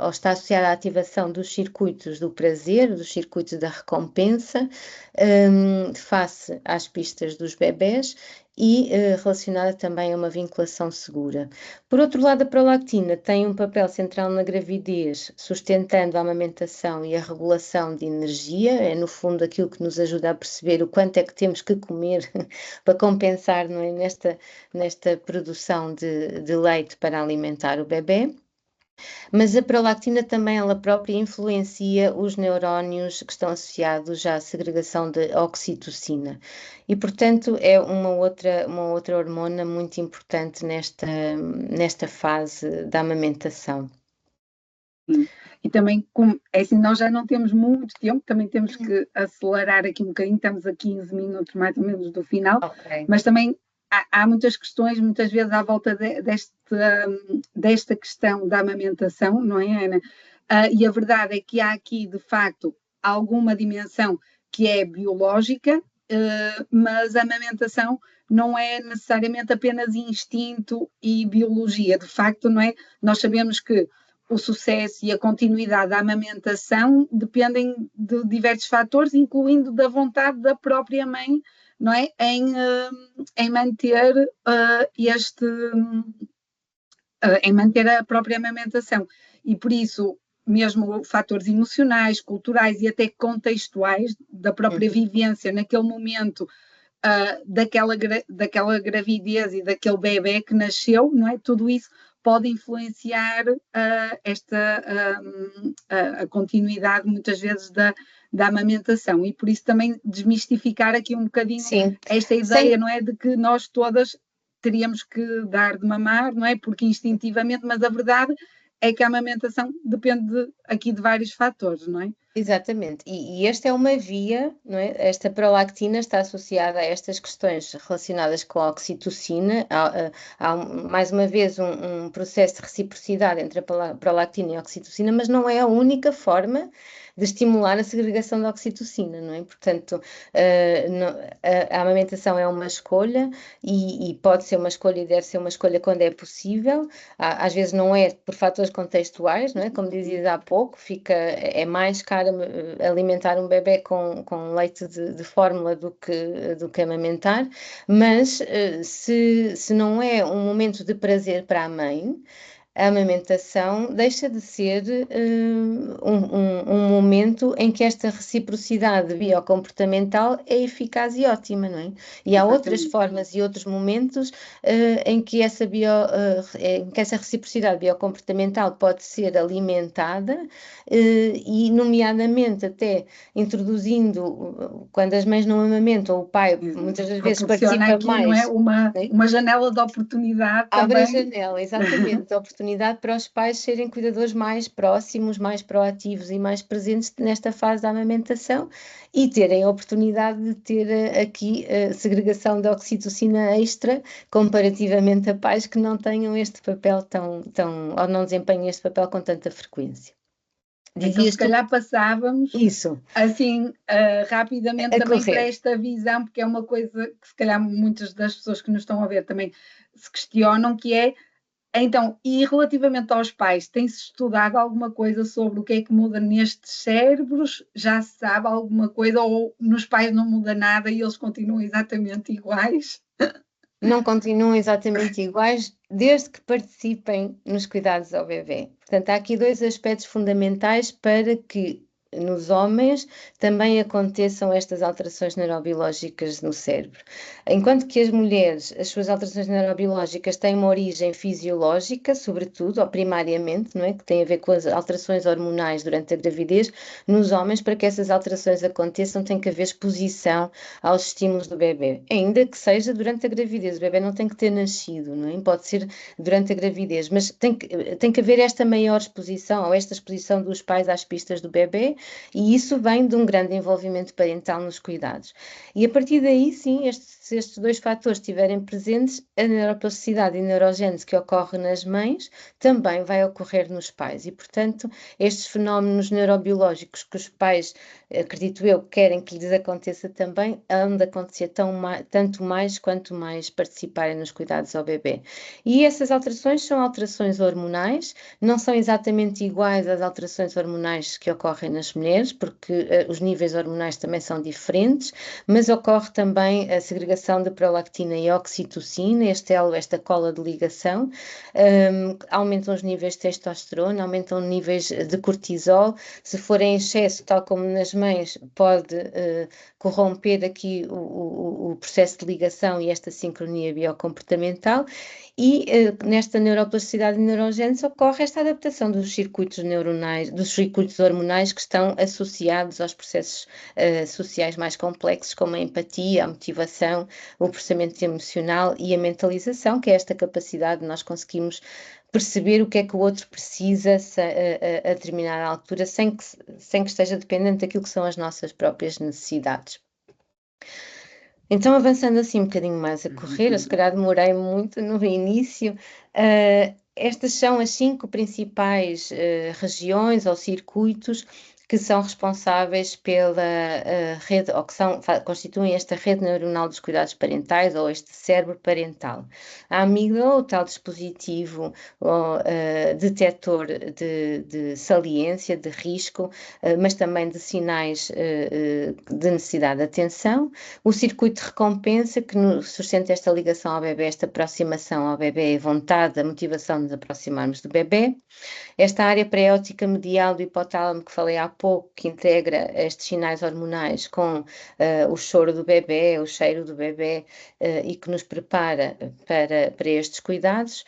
ou está associada à ativação dos circuitos do prazer, dos circuitos da recompensa, face às pistas dos bebés e relacionada também a uma vinculação segura. Por outro lado, a prolactina tem um papel central na gravidez, sustentando a amamentação e a regulação de energia, é no fundo aquilo que nos ajuda a perceber o quanto é que temos que comer para compensar, não é, nesta produção de leite para alimentar o bebê. Mas a prolactina também ela própria influencia os neurónios que estão associados à segregação de oxitocina. E, portanto, é uma outra hormona muito importante nesta fase da amamentação. Sim. E também, como, é assim, nós já não temos muito tempo, também temos que acelerar aqui um bocadinho, estamos a 15 minutos mais ou menos do final, mas também há muitas questões, muitas vezes à volta desta questão da amamentação, não é, Ana? E a verdade é que há aqui, de facto, alguma dimensão que é biológica, mas a amamentação não é necessariamente apenas instinto e biologia, de facto, não é? Nós sabemos que o sucesso e a continuidade da amamentação dependem de diversos fatores, incluindo da vontade da própria mãe, não é? Em manter em manter a própria amamentação. E por isso, mesmo fatores emocionais, culturais e até contextuais da própria vivência naquele momento daquela gravidez e daquele bebê que nasceu, não é? Tudo isso pode influenciar a continuidade, muitas vezes, da amamentação. E por isso também desmistificar aqui um bocadinho esta ideia, não é? De que nós todas teríamos que dar de mamar, não é? Porque instintivamente, mas a verdade é que a amamentação depende aqui de vários fatores, não é? Exatamente, e esta é uma via, não é? Esta prolactina está associada a estas questões relacionadas com a oxitocina. Há mais uma vez um processo de reciprocidade entre a prolactina e a oxitocina, mas não é a única forma de estimular a segregação da oxitocina, não é? Portanto, a amamentação é uma escolha e pode ser uma escolha e deve ser uma escolha quando é possível. Às vezes não é por fatores contextuais, não é? Como dizias há pouco, é mais caro alimentar um bebê com leite de fórmula do que amamentar, mas se não é um momento de prazer para a mãe, a amamentação deixa de ser um momento em que esta reciprocidade biocomportamental é eficaz e ótima, não é? E há outras formas e outros momentos em que essa reciprocidade biocomportamental pode ser alimentada e, nomeadamente, até introduzindo, quando as mães não amamentam, o pai muitas das vezes participa aqui, mais. Não é? Uma janela de oportunidade Abre também. a janela, exatamente, de oportunidade para os pais serem cuidadores mais próximos, mais proativos e mais presentes nesta fase da amamentação e terem a oportunidade de ter aqui a segregação de oxitocina extra comparativamente a pais que não tenham este papel ou não desempenham este papel com tanta frequência. Então, se calhar passávamos isso assim rapidamente também para esta visão, porque é uma coisa que se calhar muitas das pessoas que nos estão a ver também se questionam, que é, então, e relativamente aos pais, tem-se estudado alguma coisa sobre o que é que muda nestes cérebros? Já se sabe alguma coisa ou nos pais não muda nada e eles continuam exatamente iguais? Não continuam exatamente iguais desde que participem nos cuidados ao bebê. Portanto, há aqui dois aspectos fundamentais para que nos homens também aconteçam estas alterações neurobiológicas no cérebro. Enquanto que as mulheres, as suas alterações neurobiológicas têm uma origem fisiológica, sobretudo, ou primariamente, não é? Que tem a ver com as alterações hormonais durante a gravidez, nos homens, para que essas alterações aconteçam, tem que haver exposição aos estímulos do bebê, ainda que seja durante a gravidez. O bebê não tem que ter nascido, não é? Pode ser durante a gravidez, mas tem que haver esta maior exposição, ou esta exposição dos pais às pistas do bebê, e isso vem de um grande envolvimento parental nos cuidados. E a partir daí, sim, se estes dois fatores estiverem presentes, a neuroplasticidade e neurogênese que ocorre nas mães também vai ocorrer nos pais. E, portanto, estes fenómenos neurobiológicos que os pais acredito eu, querem que lhes aconteça também, hão de acontecer tanto mais quanto mais participarem nos cuidados ao bebê. E essas alterações são alterações hormonais, não são exatamente iguais às alterações hormonais que ocorrem nas mulheres, porque os níveis hormonais também são diferentes, mas ocorre também a segregação de prolactina e oxitocina, este elo, esta cola de ligação, aumentam os níveis de testosterona, aumentam os níveis de cortisol, se for em excesso, tal como nas mães, pode corromper aqui o processo de ligação e esta sincronia biocomportamental, e nesta neuroplasticidade e neurogênese ocorre esta adaptação dos circuitos neuronais, dos circuitos hormonais que estão associados aos processos sociais mais complexos, como a empatia, a motivação, o processamento emocional e a mentalização, que é esta capacidade de nós conseguimos perceber o que é que o outro precisa a determinada altura, sem que esteja dependente daquilo que são as nossas próprias necessidades. Então, avançando assim um bocadinho mais a correr, eu se calhar demorei muito no início, estas são as 5 principais regiões ou circuitos que são responsáveis pela rede, ou que constituem esta rede neuronal dos cuidados parentais, ou este cérebro parental. A amígdala, o tal dispositivo detector de saliência, de risco, mas também de sinais de necessidade de atenção. O circuito de recompensa, que sustenta esta ligação ao bebê, esta aproximação ao bebê, a vontade, a motivação de nos aproximarmos do bebê. Esta área preótica medial do hipotálamo que falei há pouco, que integra estes sinais hormonais com o choro do bebê, o cheiro do bebê e que nos prepara para estes cuidados.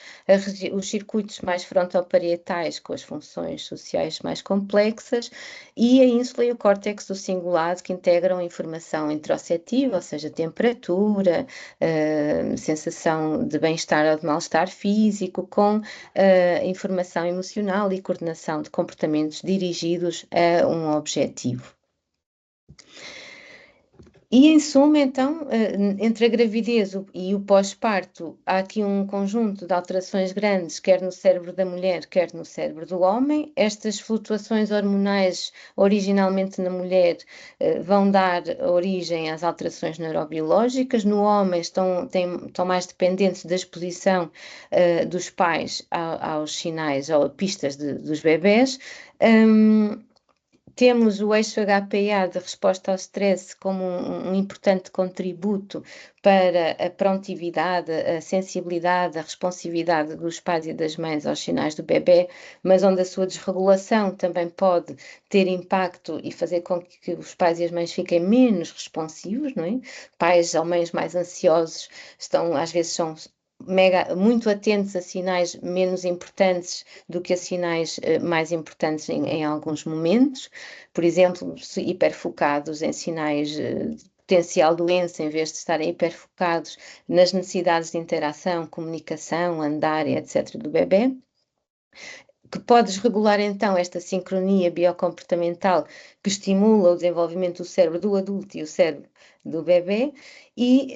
Os circuitos mais frontoparietais com as funções sociais mais complexas e a ínsula e o córtex do cingulado que integram a informação interoceptiva, ou seja, temperatura, sensação de bem-estar ou de mal-estar físico, com informação emocional e coordenação de comportamentos dirigidos a um objetivo. E, em suma, então, entre a gravidez e o pós-parto, há aqui um conjunto de alterações grandes, quer no cérebro da mulher, quer no cérebro do homem. Estas flutuações hormonais, originalmente na mulher, vão dar origem às alterações neurobiológicas. No homem, estão mais dependentes da exposição dos pais aos sinais ou pistas dos bebés. Temos o eixo HPA de resposta ao stress como um importante contributo para a prontividade, a sensibilidade, a responsividade dos pais e das mães aos sinais do bebê, mas onde a sua desregulação também pode ter impacto e fazer com que os pais e as mães fiquem menos responsivos, não é? Pais ou mães mais ansiosos às vezes são muito atentos a sinais menos importantes do que a sinais mais importantes em alguns momentos, por exemplo, hiperfocados em sinais de potencial doença, em vez de estarem hiperfocados nas necessidades de interação, comunicação, andar, etc. do bebê, que pode desregular então esta sincronia biocomportamental que estimula o desenvolvimento do cérebro do adulto e o cérebro do bebê e,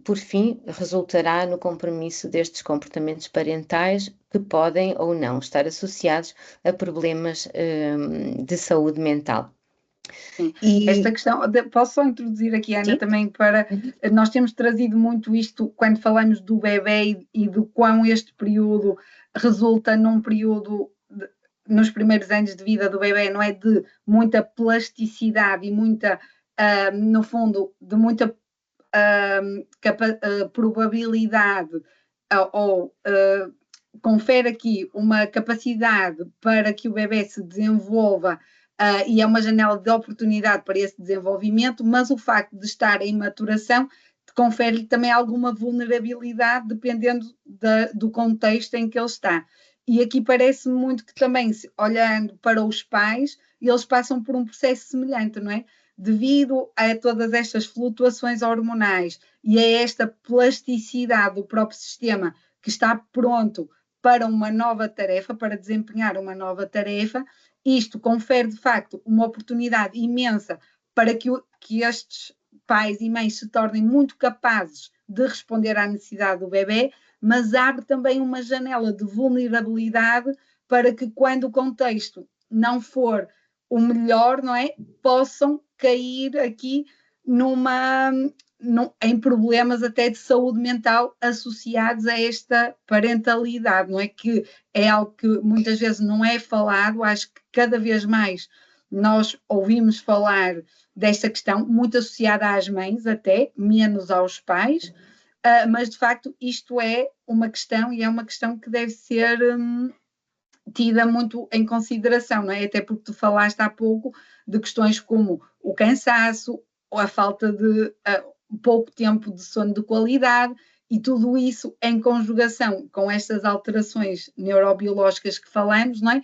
por fim, resultará no compromisso destes comportamentos parentais que podem ou não estar associados a problemas de saúde mental. Sim. Esta questão, posso só introduzir aqui, Ana, sim, também para... Nós temos trazido muito isto quando falamos do bebê e do quão este período resulta num período, nos primeiros anos de vida do bebê, não é? De muita plasticidade e muita, no fundo, de muita probabilidade ou confere aqui uma capacidade para que o bebê se desenvolva e é uma janela de oportunidade para esse desenvolvimento, mas o facto de estar em maturação confere-lhe também alguma vulnerabilidade dependendo do contexto em que ele está. E aqui parece-me muito que também, olhando para os pais, eles passam por um processo semelhante, não é? Devido a todas estas flutuações hormonais e a esta plasticidade do próprio sistema que está pronto para uma nova tarefa, para desempenhar uma nova tarefa, isto confere de facto uma oportunidade imensa para que estes pais e mães se tornem muito capazes de responder à necessidade do bebê, mas abre também uma janela de vulnerabilidade para que quando o contexto não for o melhor, não é? Possam cair aqui em problemas até de saúde mental associados a esta parentalidade, não é? Que é algo que muitas vezes não é falado, acho que cada vez mais nós ouvimos falar desta questão, muito associada às mães até, menos aos pais, mas de facto isto é uma questão e é uma questão que deve ser tida muito em consideração, não é? Até porque tu falaste há pouco de questões como o cansaço, ou a falta de pouco tempo de sono de qualidade, e tudo isso em conjugação com estas alterações neurobiológicas que falamos, não é?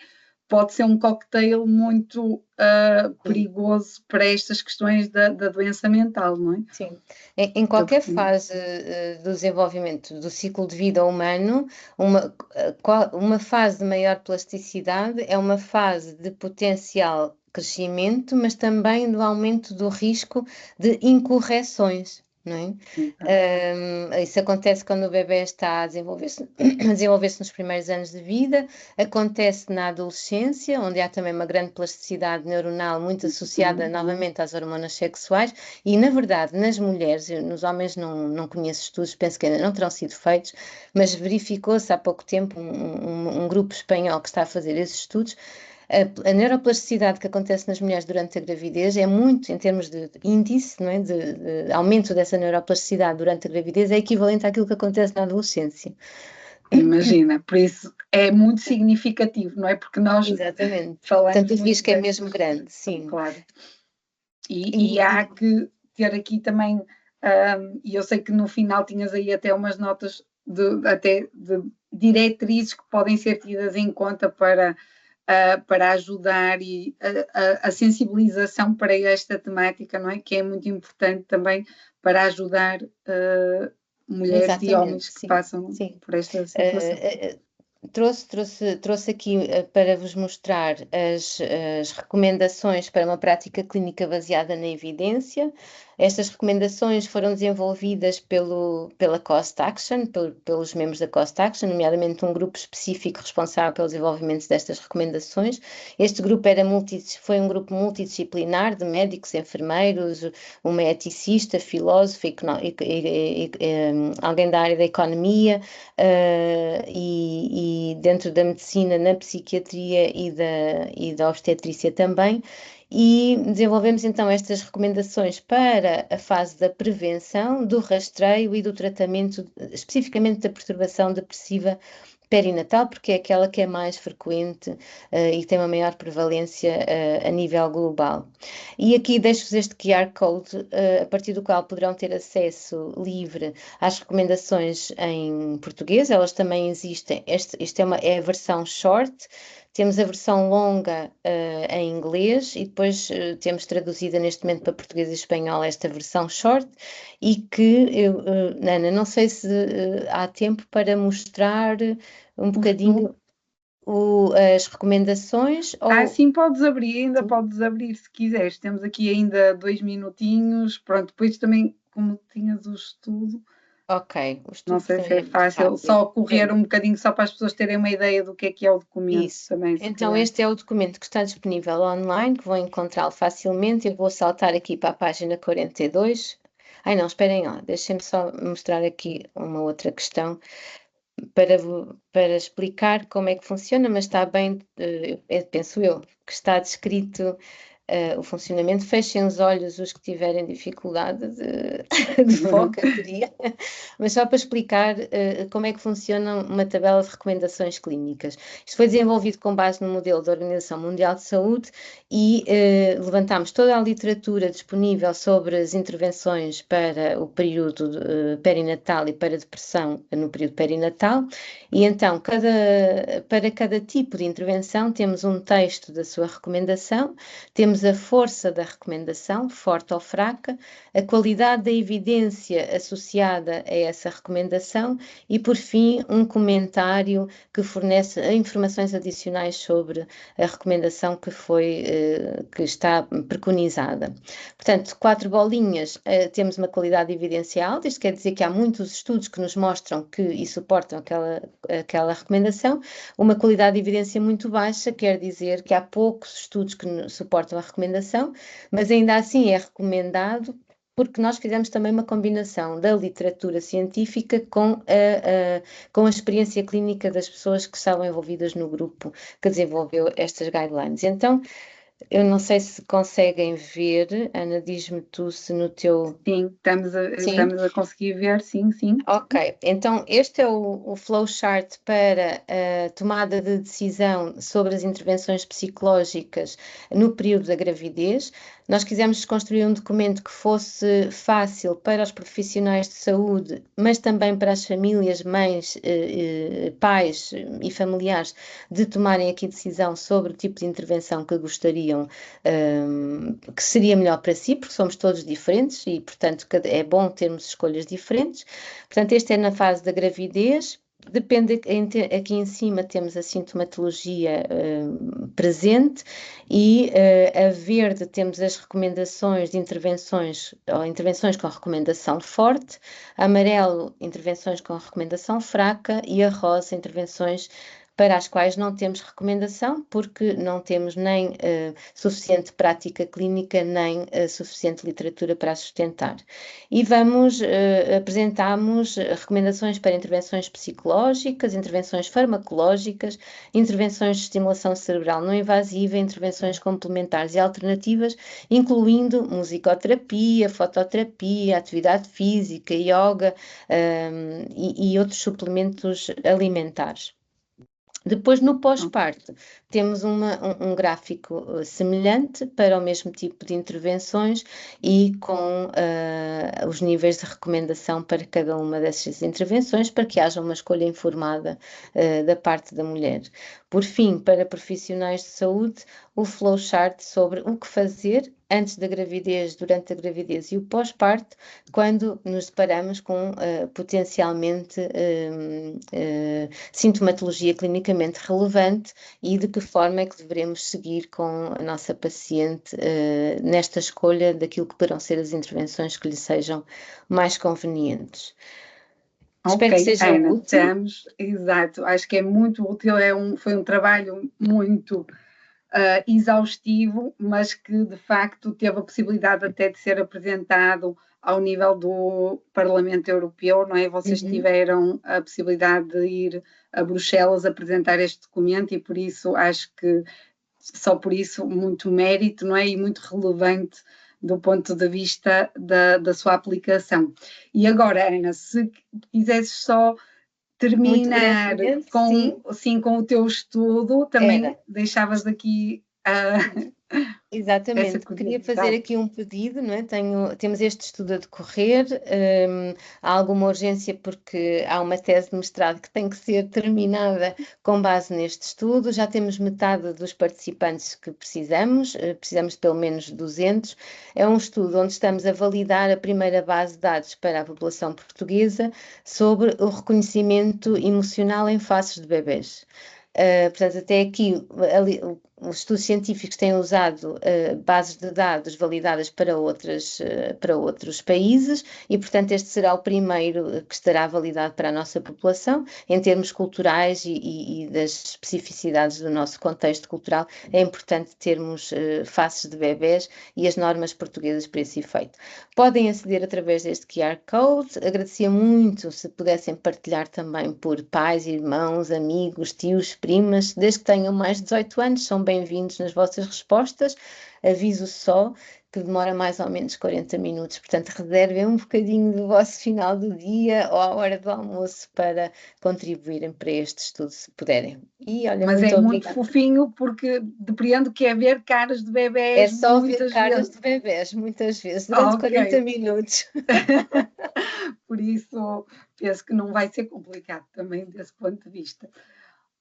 Pode ser um cocktail muito perigoso para estas questões da doença mental, não é? Sim. Em qualquer fase do desenvolvimento do ciclo de vida humano, uma fase de maior plasticidade é uma fase de potencial crescimento, mas também do aumento do risco de incorreções. Não é? Isso acontece quando o bebê está a desenvolver-se nos primeiros anos de vida, acontece na adolescência, onde há também uma grande plasticidade neuronal muito associada novamente às hormonas sexuais, e na verdade nas mulheres, nos homens não conheço estudos, penso que ainda não terão sido feitos, mas verificou-se há pouco tempo um grupo espanhol que está a fazer esses estudos. A neuroplasticidade que acontece nas mulheres durante a gravidez é muito, em termos de índice, não é? de aumento dessa neuroplasticidade durante a gravidez, é equivalente àquilo que acontece na adolescência. Imagina, por isso é muito significativo, não é? Porque nós Exatamente. falamos. Portanto, o risco é mesmo grande, sim. Claro. E há que ter aqui também, e eu sei que no final tinhas aí até umas notas até de diretrizes que podem ser tidas em conta para ajudar e a sensibilização para esta temática, não é? Que é muito importante também para ajudar mulheres Exatamente, e homens que sim, passam sim. por esta situação. Trouxe aqui para vos mostrar as recomendações para uma prática clínica baseada na evidência. Estas recomendações foram desenvolvidas pela Cost Action, pelos membros da Cost Action, nomeadamente um grupo específico responsável pelo desenvolvimento destas recomendações. Este grupo foi um grupo multidisciplinar de médicos, enfermeiros, uma eticista, filósofo, alguém da área da economia, e dentro da medicina, na psiquiatria e da obstetrícia também. E desenvolvemos então estas recomendações para a fase da prevenção, do rastreio e do tratamento, especificamente da perturbação depressiva perinatal, porque é aquela que é mais frequente e tem uma maior prevalência a nível global. E aqui deixo-vos este QR Code, a partir do qual poderão ter acesso livre às recomendações em português, elas também existem. Esta é a versão short. Temos a versão longa em inglês e depois temos traduzida neste momento para português e espanhol esta versão short, e que, Ana, não sei se há tempo para mostrar um bocadinho as recomendações. Sim, ainda podes abrir se quiseres. Temos aqui ainda 2 minutinhos. Pronto, depois também, como tinhas o estudo. Ok, o estudo não sei se é fácil, rápido. só correr um bocadinho, só para as pessoas terem uma ideia do que é o documento. Isso. Também, então, este é o documento que está disponível online, que vão encontrá-lo facilmente. Eu vou saltar aqui para a página 42. Ai não, esperem lá, deixem-me só mostrar aqui uma outra questão para explicar como é que funciona, mas está bem, penso eu, que está descrito o funcionamento. Fechem os olhos os que tiverem dificuldade de foco, eu diria, mas só para explicar como é que funciona uma tabela de recomendações clínicas. Isto foi desenvolvido com base no modelo da Organização Mundial de Saúde e levantámos toda a literatura disponível sobre as intervenções para o período perinatal e para depressão no período perinatal, e então para cada tipo de intervenção temos um texto da sua recomendação, temos temos a força da recomendação, forte ou fraca, a qualidade da evidência associada a essa recomendação e, por fim, um comentário que fornece informações adicionais sobre a recomendação que está preconizada. Portanto, 4 bolinhas, temos uma qualidade evidencial, isto quer dizer que há muitos estudos que nos mostram que e suportam aquela recomendação. Uma qualidade de evidência muito baixa quer dizer que há poucos estudos que suportam a recomendação, mas ainda assim é recomendado porque nós fizemos também uma combinação da literatura científica com a experiência clínica das pessoas que estavam envolvidas no grupo que desenvolveu estas guidelines. Então, eu não sei se conseguem ver, Ana, diz-me tu se no teu... Sim, estamos a conseguir ver, sim. Ok, então este é o flowchart para a tomada de decisão sobre as intervenções psicológicas no período da gravidez. Nós quisemos construir um documento que fosse fácil para os profissionais de saúde, mas também para as famílias, mães, pais e familiares de tomarem aqui decisão sobre o tipo de intervenção que gostariam, que seria melhor para si, porque somos todos diferentes e, portanto, é bom termos escolhas diferentes. Portanto, este é na fase da gravidez. Depende, aqui em cima temos a sintomatologia presente e a verde temos as recomendações de intervenções, ou intervenções com recomendação forte, a amarelo, intervenções com recomendação fraca e a rosa, intervenções para as quais não temos recomendação, porque não temos nem suficiente prática clínica, nem suficiente literatura para a sustentar. E apresentamos recomendações para intervenções psicológicas, intervenções farmacológicas, intervenções de estimulação cerebral não invasiva, intervenções complementares e alternativas, incluindo musicoterapia, fototerapia, atividade física, yoga, e outros suplementos alimentares. Depois, no pós-parto, temos um gráfico semelhante para o mesmo tipo de intervenções e com os níveis de recomendação para cada uma dessas intervenções, para que haja uma escolha informada da parte da mulher. Por fim, para profissionais de saúde, o flowchart sobre o que fazer antes da gravidez, durante a gravidez e o pós-parto, quando nos deparamos com potencialmente sintomatologia clinicamente relevante e de que forma é que devemos seguir com a nossa paciente nesta escolha daquilo que poderão ser as intervenções que lhe sejam mais convenientes. Espero que seja Ana, útil. Exato, acho que é muito útil, foi um trabalho muito exaustivo, mas que de facto teve a possibilidade até de ser apresentado ao nível do Parlamento Europeu, não é? Vocês tiveram a possibilidade de ir a Bruxelas apresentar este documento e por isso acho que só por isso muito mérito, não é? E muito relevante do ponto de vista da sua aplicação. E agora, Ana, se quisesses só terminar com o teu estudo, também deixavas aqui Exatamente, queria fazer aqui um pedido, não é? Temos este estudo a decorrer, há alguma urgência porque há uma tese de mestrado que tem que ser terminada com base neste estudo, já temos metade dos participantes que precisamos de pelo menos 200, é um estudo onde estamos a validar a primeira base de dados para a população portuguesa sobre o reconhecimento emocional em faces de bebés. Portanto, até aqui os estudos científicos têm usado bases de dados validadas para outros países e, portanto, este será o primeiro que estará validado para a nossa população. Em termos culturais e das especificidades do nosso contexto cultural, é importante termos faces de bebés e as normas portuguesas para esse efeito. Podem aceder através deste QR Code. Agradecia muito se pudessem partilhar também por pais, irmãos, amigos, tios, primas, desde que tenham mais de 18 anos, são bem-vindos nas vossas respostas. Aviso só que demora mais ou menos 40 minutos, portanto reservem um bocadinho do vosso final do dia ou à hora do almoço para contribuírem para este estudo, se puderem. E olha, mas muito é obrigada. muito fofinho porque depreendo que é ver caras de bebés. É só ver caras de bebés, muitas vezes, durante 40 minutos. Por isso, penso que não vai ser complicado também desse ponto de vista.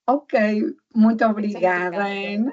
Ok, muito obrigada, Ana.